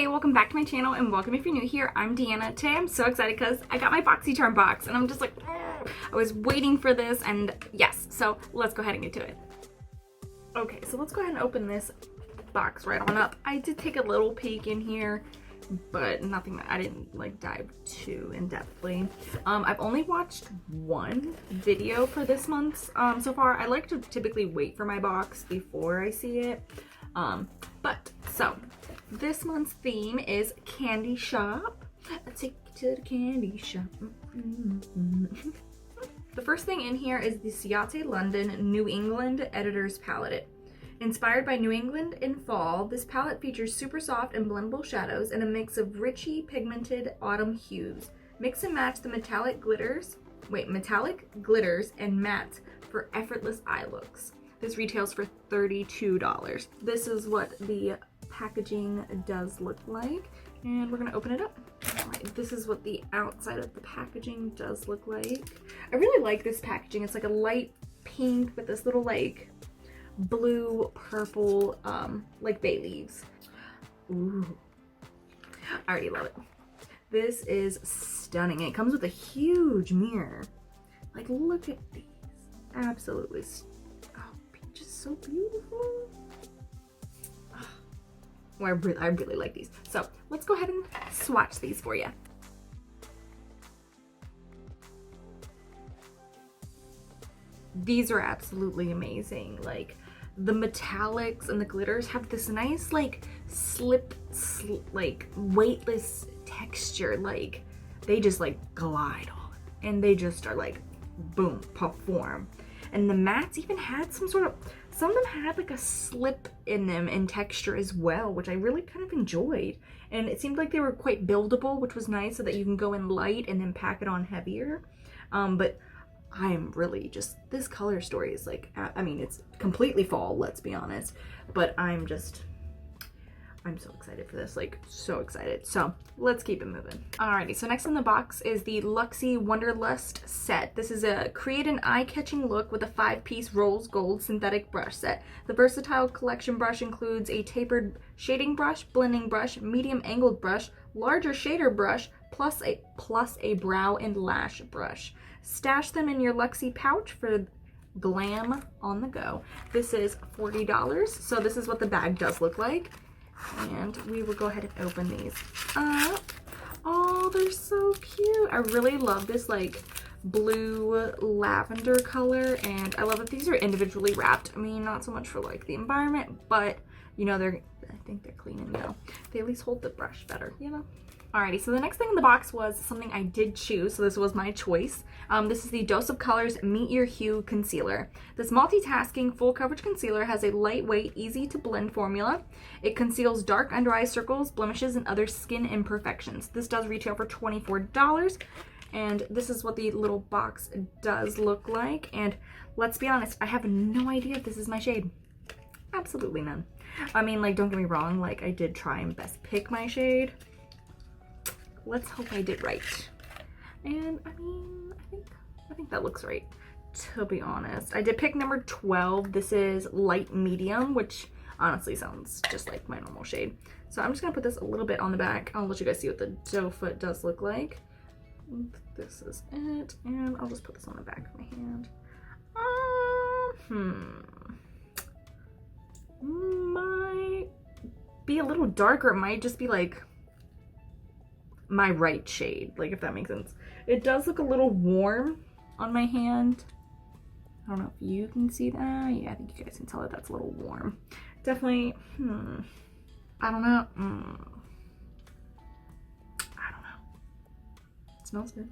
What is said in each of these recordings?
Hey, welcome back to my channel and welcome if you're new here. I'm Deanna. Today I'm so excited because I got my BoxyCharm box and I'm just like, I was waiting for this and yes, so let's go ahead and get to it. Okay, so let's go ahead and open this box right on up. I did take a little peek in here, but nothing that I didn't like dive too in-depthly. I've only watched one video for this month so far. I like to typically wait for my box before I see it. So this month's theme is candy shop. I take you to the candy shop. The first thing in here is the Ciate London New England Editor's Palette. Inspired by New England in fall, this palette features super soft and blendable shadows and a mix of richy pigmented autumn hues. Mix and match the metallic glitters and mattes for effortless eye looks. This retails for $32. This is what the packaging does look like, and we're gonna open it up. All right, this is what the outside of the packaging does look like. I really like this packaging. It's like a light pink with this little like blue purple like bay leaves. Ooh, I already love it. This is stunning. It comes with a huge mirror. Like, look at these. Absolutely just so beautiful. Oh, I really like these. So let's go ahead and swatch these for you. These are absolutely amazing. Like, the metallics and the glitters have this nice like like weightless texture. Like, they just like glide on and they just are like boom, perform. And the mattes even had some of them had like a slip in them in texture as well, which I really kind of enjoyed. And it seemed like they were quite buildable, which was nice, so that you can go in light and then pack it on heavier. But I'm really just, this color story is like, I mean, it's completely fall, let's be honest, but I'm so excited for this, like so excited. So let's keep it moving. Alrighty, so next in the box is the Luxie Wonderlust set. This is a create an eye-catching look with a 5-piece rose gold synthetic brush set. The versatile collection brush includes a tapered shading brush, blending brush, medium angled brush, larger shader brush, plus a brow and lash brush. Stash them in your Luxie pouch for glam on the go. This is $40, so this is what the bag does look like. And we will go ahead and open these up. Oh, they're so cute. I really love this like blue lavender color, and I love that these are individually wrapped. I mean, not so much for like the environment, but you know, I think they're clean and, you know, they at least hold the brush better, you know? Alrighty, so the next thing in the box was something I did choose, so this was my choice. This is the Dose of Colors Meet Your Hue Concealer. This multitasking full coverage concealer has a lightweight, easy to blend formula. It conceals dark under eye circles, blemishes, and other skin imperfections. This does retail for $24, and this is what the little box does look like. And let's be honest, I have no idea if this is my shade. Absolutely none. I mean, like, don't get me wrong, like, I did try and best pick my shade. Let's hope I did right. And I mean, I think that looks right, to be honest. I did pick number 12. This is light medium, which honestly sounds just like my normal shade. So I'm just gonna put this a little bit on the back. I'll let you guys see what the doe foot does look like. This is it, and I'll just put this on the back of my hand. Might be a little darker. It might just be like my right shade, like, if that makes sense. It does look a little warm on my hand. I don't know if you can see that. Yeah, I think you guys can tell that that's a little warm. Definitely, I don't know. I don't know. It smells good.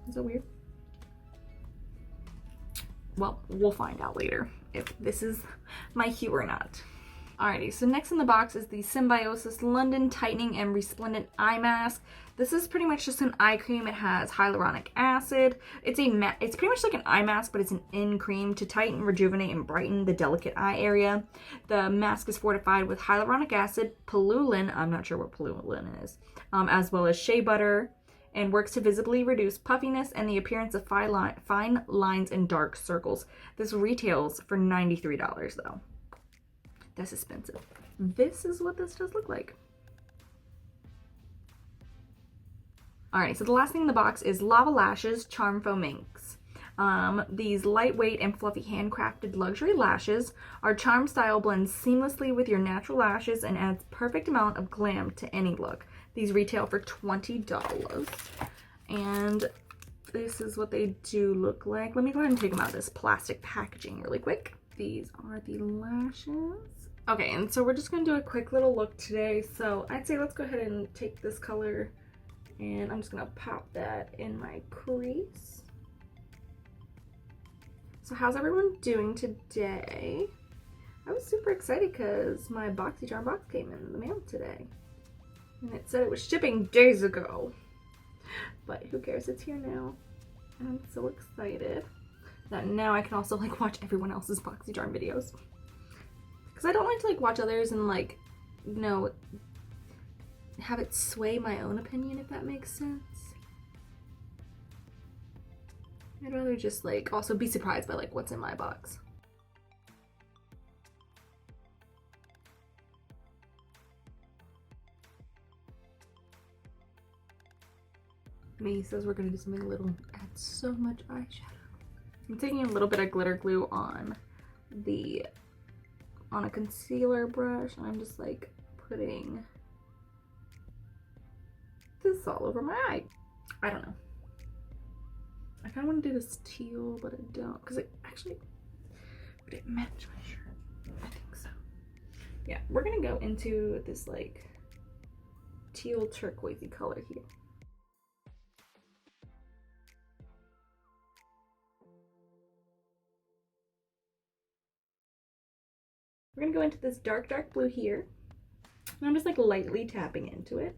Is that weird? Well, we'll find out later if this is my hue or not. Alrighty, so next in the box is the Symbiosis London Tightening and Resplendent Eye Mask. This is pretty much just an eye cream. It has hyaluronic acid. It's pretty much like an eye mask, but it's an in cream to tighten, rejuvenate, and brighten the delicate eye area. The mask is fortified with hyaluronic acid, pullulan, I'm not sure what pullulan is, as well as shea butter, and works to visibly reduce puffiness and the appearance of fine lines and dark circles. This retails for $93 though. That's expensive. This is what this does look like. Alright, so the last thing in the box is Lava Lashes Charm Foam Inks. These lightweight and fluffy handcrafted luxury lashes are charm style blends seamlessly with your natural lashes and adds perfect amount of glam to any look. These retail for $20. And this is what they do look like. Let me go ahead and take them out of this plastic packaging really quick. These are the lashes. Okay, and so we're just gonna do a quick little look today. So I'd say let's go ahead and take this color and I'm just gonna pop that in my crease. So how's everyone doing today? I was super excited because my BoxyCharm box came in the mail today. And it said it was shipping days ago. But who cares, it's here now. I'm so excited that now I can also like watch everyone else's BoxyCharm videos. Because I don't like to like watch others and like, you know, have it sway my own opinion, if that makes sense. I'd rather just like also be surprised by like what's in my box. May says we're gonna do something a little, add so much eyeshadow. I'm taking a little bit of glitter glue on a concealer brush and I'm just like putting this all over my eye. I don't know. I kind of want to do this teal, but I don't, because it actually, would it match my shirt? I think so. Yeah, we're gonna go into this like teal turquoisey color here. We're gonna go into this dark blue here. And I'm just like lightly tapping into it,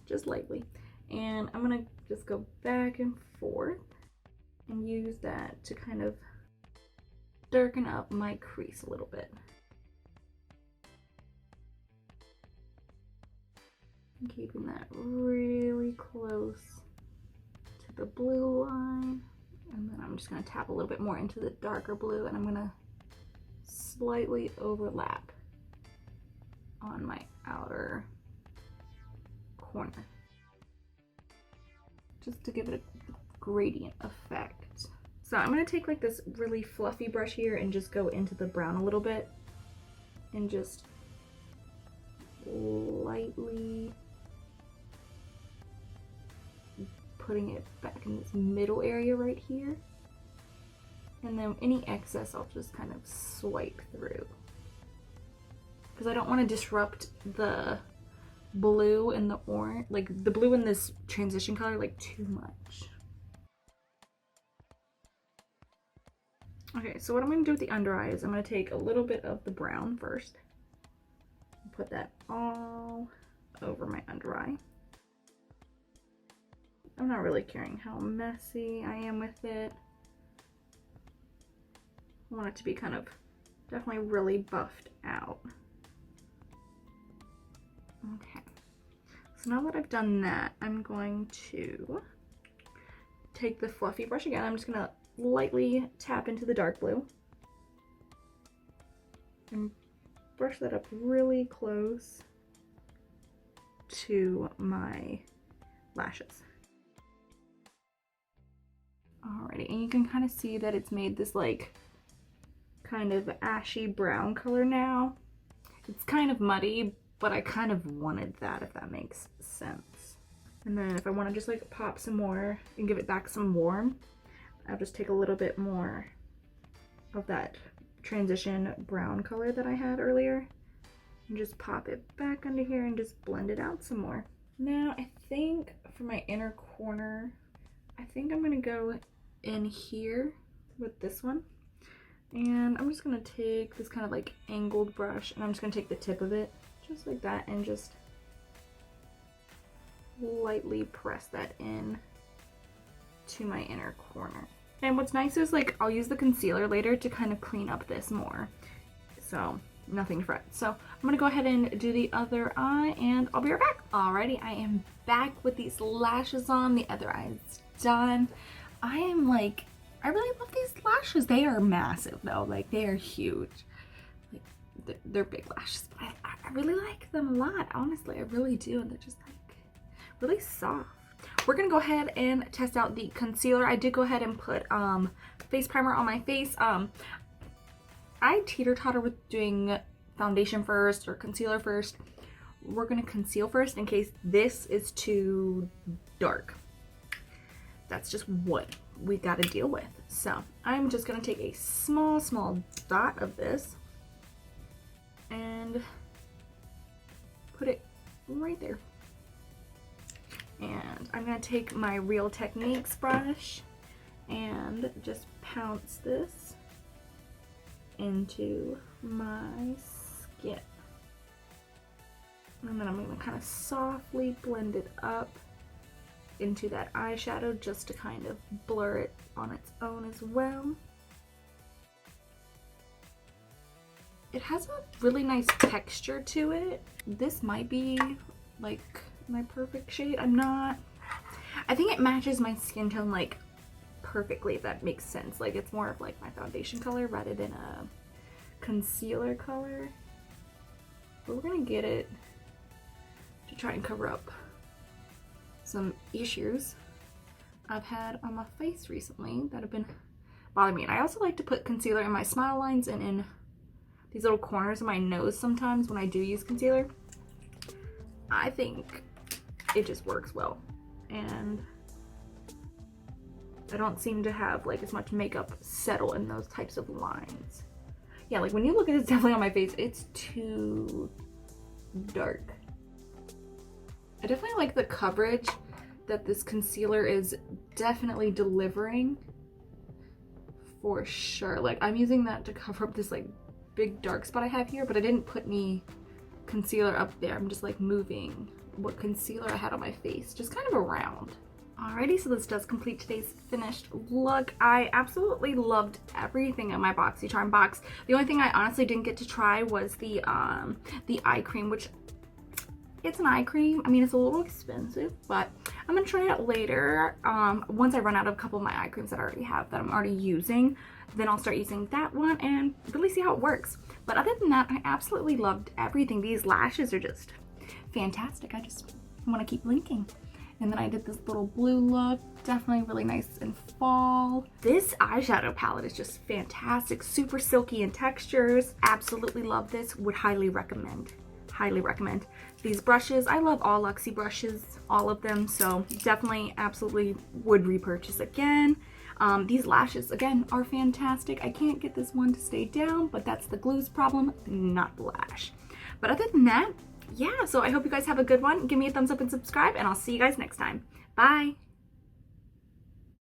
just lightly. And I'm gonna just go back and forth and use that to kind of darken up my crease a little bit. And keeping that really close to the blue line. And then I'm just gonna tap a little bit more into the darker blue and I'm gonna slightly overlap on my outer corner, just to give it a gradient effect. So I'm gonna take like this really fluffy brush here and just go into the brown a little bit and just lightly putting it back in this middle area right here. And then any excess I'll just kind of swipe through, because I don't want to disrupt the blue and the orange, like the blue in this transition color, like too much. Okay, so what I'm going to do with the under eye is I'm going to take a little bit of the brown first and put that all over my under eye. I'm not really caring how messy I am with it. I want it to be kind of definitely really buffed out. Okay, so now that I've done that, I'm going to take the fluffy brush again. I'm just gonna lightly tap into the dark blue and brush that up really close to my lashes. Alrighty, and you can kind of see that it's made this like kind of ashy brown color now. It's kind of muddy, but I kind of wanted that, if that makes sense. And then if I want to just like pop some more and give it back some warmth, I'll just take a little bit more of that transition brown color that I had earlier and just pop it back under here and just blend it out some more. Now I think for my inner corner, I think I'm gonna go in here with this one. And I'm just gonna take this kind of like angled brush and I'm just gonna take the tip of it just like that and just lightly press that in to my inner corner. And what's nice is like I'll use the concealer later to kind of clean up this more, so nothing to fret. So I'm gonna go ahead and do the other eye and I'll be right back. Alrighty, I am back with these lashes on. The other eye is done. I really love these lashes. They are massive though, like they are huge. Like they're big lashes, but I really like them a lot. Honestly, I really do. And they're just like really soft. we're gonna go ahead and test out the concealer. I did go ahead and put face primer on my face. I teeter-totter with doing foundation first or concealer first. We're gonna conceal first in case this is too dark. That's just what we gotta deal with. So I'm just gonna take a small dot of this and put it right there. And I'm gonna take my Real Techniques brush and just pounce this into my skin. And then I'm gonna kind of softly blend it up into that eyeshadow just to kind of blur it on its own as well. It has a really nice texture to it. This might be like my perfect shade. I think it matches my skin tone like perfectly, if that makes sense. Like it's more of like my foundation color rather than a concealer color. But we're gonna get it to try and cover up some issues I've had on my face recently that have been bothering me. And I also like to put concealer in my smile lines and in these little corners of my nose sometimes when I do use concealer. I think it just works well. And I don't seem to have like as much makeup settle in those types of lines. Yeah, like when you look at it definitely on my face, it's too dark. I definitely like the coverage that this concealer is definitely delivering for sure. Like I'm using that to cover up this like big dark spot I have here, but I didn't put any concealer up there. I'm just like moving what concealer I had on my face, just kind of around. Alrighty, so this does complete today's finished look. I absolutely loved everything in my BoxyCharm box. The only thing I honestly didn't get to try was the eye cream, which it's an eye cream. I mean, it's a little expensive, but I'm gonna try it later. Once I run out of a couple of my eye creams that I already have that I'm already using, then I'll start using that one and really see how it works. But other than that, I absolutely loved everything. These lashes are just fantastic. I just want to keep blinking. And then I did this little blue look, definitely really nice in fall. This eyeshadow palette is just fantastic, super silky in textures. Absolutely love this, would highly recommend. Highly recommend. These brushes, I love all Luxie brushes, all of them, so definitely absolutely would repurchase again. These lashes, again, are fantastic. I can't get this one to stay down, but that's the glue's problem, not the lash. But other than that, yeah, so I hope you guys have a good one. Give me a thumbs up and subscribe, and I'll see you guys next time. Bye!